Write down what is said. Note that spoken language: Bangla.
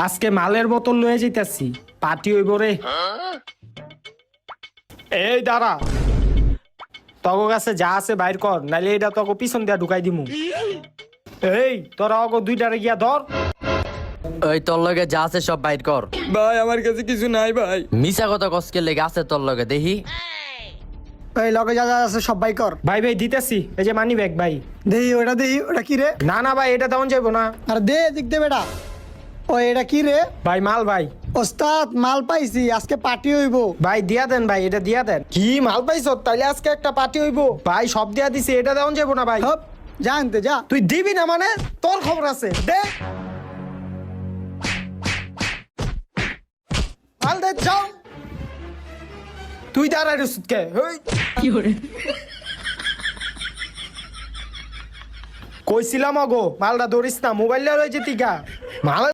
আজকে মালের বোতল লয়ে যাইতাছি, পার্টি হইব রে। এই দাঁড়া, তগো কাছে যা আছে বাইর কর, নাইলে এটা তগো পিছন দিয়া ঢুকাই দিমু। এই তোরা অগো দুইটারে গিয়া ধর। ওই তোর লগে যা আছে সব বাইর কর। ভাই আমার কাছে কিছু নাই ভাই। মিছা কথা কসকে লেগে আছে তোর লগে দেখি। এই লগে যা যা আছে সব বাই কর। ভাই ভাই দিতেছি, এই যে মানি ব্যাগ ভাই। দেহি ওটা কি রে? না না ভাই, এটা তেমন যাইবো না আর দে দিক দে বেটা। ও এটা কি রে? ভাই, মাল ভাই। ওস্তাদ মাল পাইছি, আজকে পার্টি হইব। ভাই দিয়া দেন ভাই, এটা দিয়া দেন। কি মাল পাইছ? তাইলে আজকে একটা পার্টি হইব ভাই, সব দিয়া দিছি, এটা তেমন যাইবো না ভাই। হপ যা আনতে যা। তুই দিবি না মানে? তোর খবর আছে, দে মাল দে, যাও। তুই দাঁড়াই রসুদকে। কইছিলাম অগো মালটা ধরিস না, মোবাইলটা রয়েছে তিকা মাল।